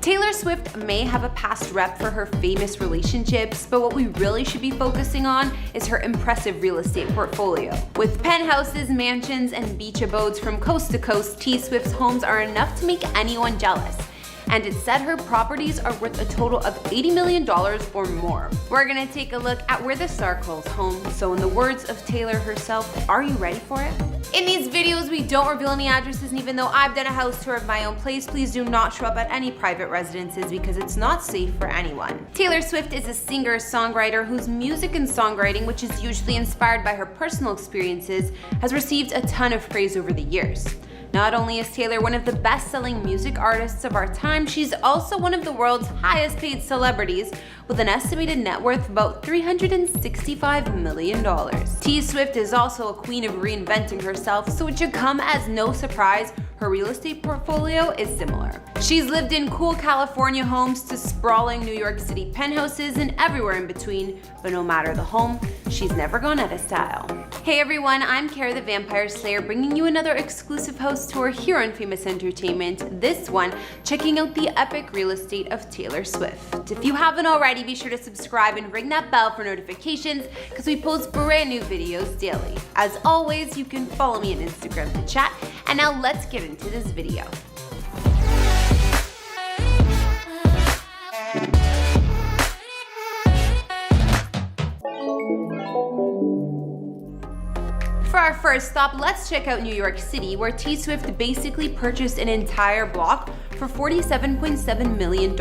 Taylor Swift may have a past rep for her famous relationships, but what we really should be focusing on is her impressive real estate portfolio. With penthouses, mansions, and beach abodes from coast to coast, T Swift's homes are enough to make anyone jealous. And it's said her properties are worth a total of $80 million or more. We're gonna take a look at where the star calls home, so in the words of Taylor herself, are you ready for it? In these videos, we don't reveal any addresses, and even though I've done a house tour of my own place, please do not show up at any private residences because it's not safe for anyone. Taylor Swift is a singer-songwriter whose music and songwriting, which is usually inspired by her personal experiences, has received a ton of praise over the years. Not only is Taylor one of the best-selling music artists of our time, she's also one of the world's highest-paid celebrities with an estimated net worth of about $365 million. T Swift is also a queen of reinventing herself, so it should come as no surprise her real estate portfolio is similar. She's lived in cool California homes to sprawling New York City penthouses and everywhere in between, but no matter the home, she's never gone out of style. Hey everyone, I'm Kara the Vampire Slayer, bringing you another exclusive house tour here on Famous Entertainment, this one checking out the epic real estate of Taylor Swift. If you haven't already, be sure to subscribe and ring that bell for notifications because we post brand new videos daily. As always, you can follow me on Instagram to chat, and now let's get into this video. For our first stop, let's check out New York City, where T Swift basically purchased an entire block for $47.7 million.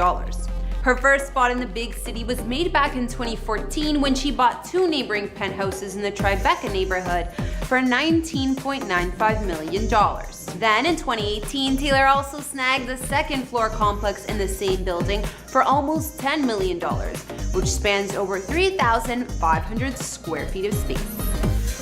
Her first spot in the big city was made back in 2014 when she bought two neighboring penthouses in the Tribeca neighborhood for $19.95 million. Then in 2018, Taylor also snagged the second floor complex in the same building for almost $10 million, which spans over 3,500 square feet of space.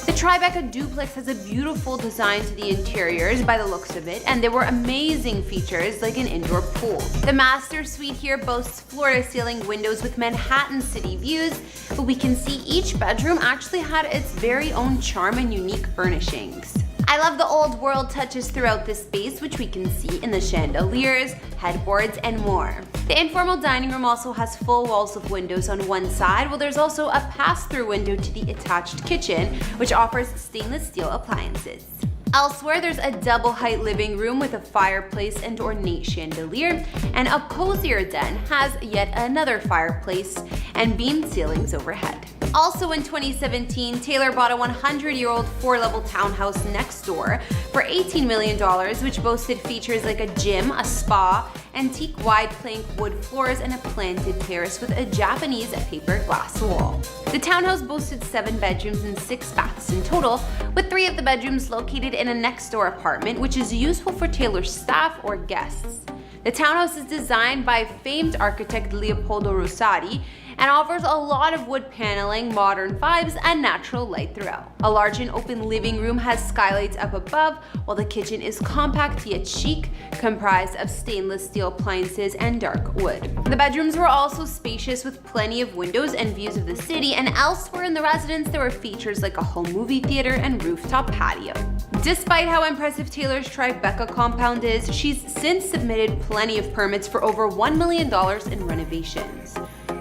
The Tribeca duplex has a beautiful design to the interiors by the looks of it, and there were amazing features like an indoor pool. The master suite here boasts floor-to-ceiling windows with Manhattan city views, but we can see each bedroom actually had its very own charm and unique furnishings. I love the old world touches throughout this space, which we can see in the chandeliers, headboards, and more. The informal dining room also has full walls of windows on one side, while there's also a pass-through window to the attached kitchen, which offers stainless steel appliances. Elsewhere, there's a double-height living room with a fireplace and ornate chandelier, and a cozier den has yet another fireplace and beamed ceilings overhead. Also in 2017, Taylor bought a 100-year-old 4-level townhouse next door for $18 million, which boasted features like a gym, a spa, antique wide plank wood floors, and a planted terrace with a Japanese paper glass wall. The townhouse boasted 7 bedrooms and 6 baths in total, with 3 of the bedrooms located in a next-door apartment, which is useful for Taylor's staff or guests. The townhouse is designed by famed architect Leopoldo Rosati and offers a lot of wood paneling, modern vibes, and natural light throughout. A large and open living room has skylights up above, while the kitchen is compact yet chic, comprised of stainless steel appliances and dark wood. The bedrooms were also spacious with plenty of windows and views of the city, and elsewhere in the residence there were features like a home movie theater and rooftop patio. Despite how impressive Taylor's Tribeca compound is, she's since submitted plenty of permits for over $1 million in renovations.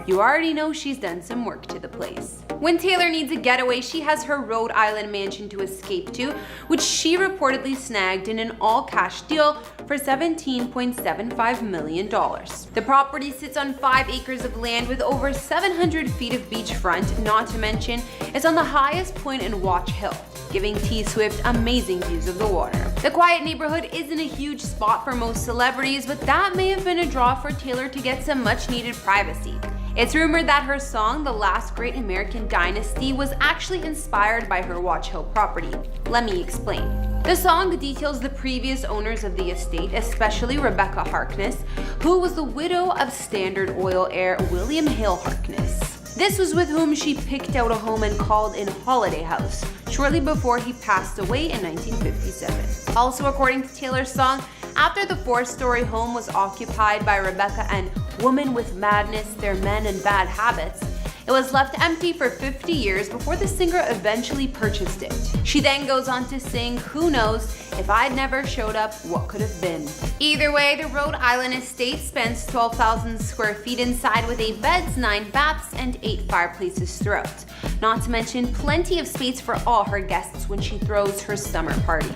You already know she's done some work to the place. When Taylor needs a getaway, she has her Rhode Island mansion to escape to, which she reportedly snagged in an all-cash deal for $17.75 million. The property sits on 5 acres of land with over 700 feet of beachfront, not to mention it's on the highest point in Watch Hill, giving T Swift amazing views of the water. The quiet neighborhood isn't a huge spot for most celebrities, but that may have been a draw for Taylor to get some much-needed privacy. It's rumored that her song, The Last Great American Dynasty, was actually inspired by her Watch Hill property. Let me explain. The song details the previous owners of the estate, especially Rebecca Harkness, who was the widow of Standard Oil heir William Hale Harkness. This was with whom she picked out a home and called in Holiday House, shortly before he passed away in 1957. Also, according to Taylor's song, after the 4-story home was occupied by Rebecca and Woman with Madness, Their Men and Bad Habits, It was left empty for 50 years before the singer eventually purchased it. She then goes on to sing, "Who knows, if I'd never showed up, what could have been?" Either way, the Rhode Island estate spans 12,000 square feet inside with 8 beds, 9 baths, and 8 fireplaces throughout. Not to mention plenty of space for all her guests when she throws her summer parties.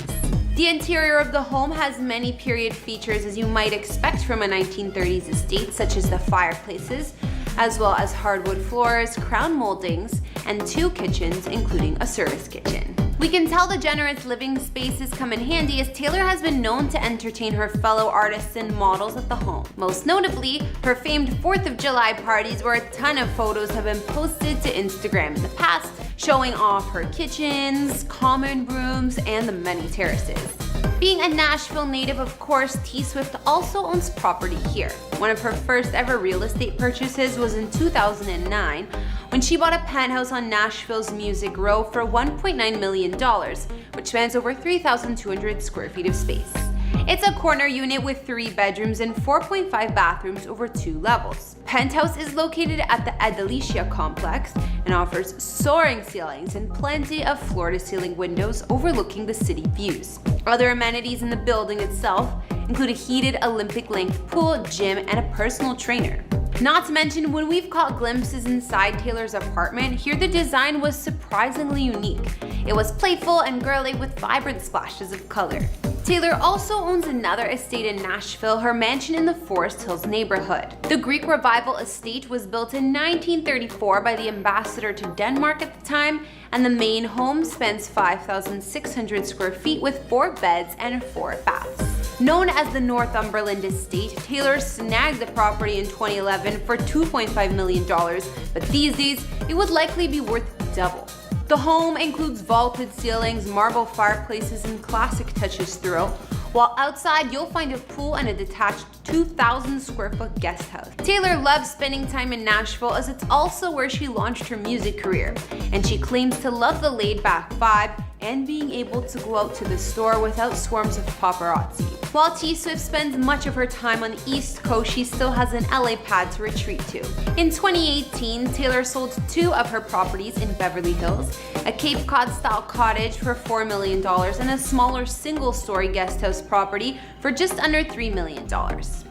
The interior of the home has many period features as you might expect from a 1930s estate, such as the fireplaces, as well as hardwood floors, crown moldings, and 2 kitchens, including a service kitchen. We can tell the generous living spaces come in handy as Taylor has been known to entertain her fellow artists and models at the home. Most notably, her famed 4th of July parties where a ton of photos have been posted to Instagram in the past, showing off her kitchens, common rooms, and the many terraces. Being a Nashville native, of course, T Swift also owns property here. One of her first ever real estate purchases was in 2009 when she bought a penthouse on Nashville's Music Row for $1.9 million, which spans over 3,200 square feet of space. It's a corner unit with 3 bedrooms and 4.5 bathrooms over 2 levels. Penthouse is located at the Adelicia complex and offers soaring ceilings and plenty of floor-to-ceiling windows overlooking the city views. Other amenities in the building itself include a heated Olympic-length pool, gym, and a personal trainer. Not to mention, when we've caught glimpses inside Taylor's apartment, here the design was surprisingly unique. It was playful and girly with vibrant splashes of color. Taylor also owns another estate in Nashville, her mansion in the Forest Hills neighborhood. The Greek Revival estate was built in 1934 by the ambassador to Denmark at the time, and the main home spans 5,600 square feet with 4 beds and 4 baths. Known as the Northumberland Estate, Taylor snagged the property in 2011 for $2.5 million, but these days it would likely be worth double. The home includes vaulted ceilings, marble fireplaces, and classic touches throughout, while outside you'll find a pool and a detached 2,000 square foot guest house. Taylor loves spending time in Nashville as it's also where she launched her music career, and she claims to love the laid-back vibe and being able to go out to the store without swarms of paparazzi. While T Swift spends much of her time on the East Coast, she still has an LA pad to retreat to. In 2018, Taylor sold 2 of her properties in Beverly Hills, a Cape Cod-style cottage for $4 million and a smaller single-story guest house property for just under $3 million.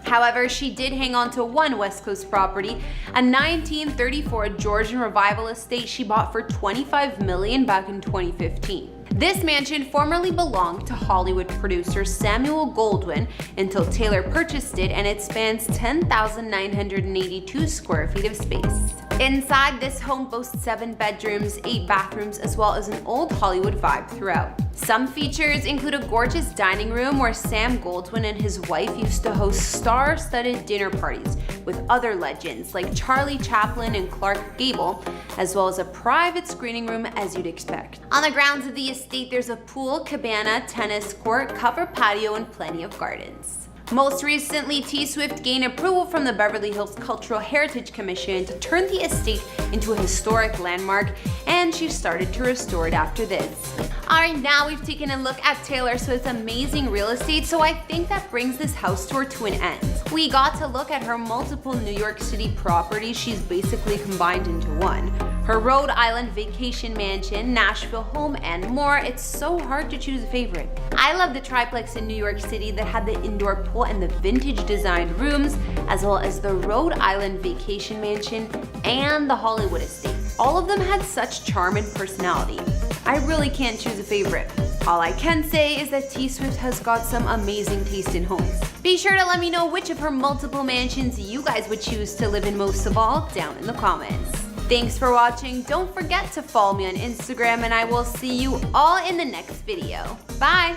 However, she did hang on to one West Coast property, a 1934 Georgian Revival estate she bought for $25 million back in 2015. This mansion formerly belonged to Hollywood producer Samuel Goldwyn until Taylor purchased it, and it spans 10,982 square feet of space. Inside, this home boasts 7 bedrooms, 8 bathrooms, as well as an old Hollywood vibe throughout. Some features include a gorgeous dining room where Sam Goldwyn and his wife used to host star-studded dinner parties with other legends like Charlie Chaplin and Clark Gable, as well as a private screening room as you'd expect. On the grounds of the estate, there's a pool, cabana, tennis court, covered patio, and plenty of gardens. Most recently, T Swift gained approval from the Beverly Hills Cultural Heritage Commission to turn the estate into a historic landmark, and she started to restore it after this. Alright, now we've taken a look at Taylor Swift's amazing real estate, so I think that brings this house tour to an end. We got to look at her multiple New York City properties she's basically combined into one. Her Rhode Island vacation mansion, Nashville home, and more. It's so hard to choose a favorite. I love the triplex in New York City that had the indoor pool and the vintage designed rooms, as well as the Rhode Island vacation mansion and the Hollywood estate. All of them had such charm and personality. I really can't choose a favorite. All I can say is that T Swift has got some amazing taste in homes. Be sure to let me know which of her multiple mansions you guys would choose to live in most of all down in the comments. Thanks for watching. Don't forget to follow me on Instagram, and I will see you all in the next video. Bye!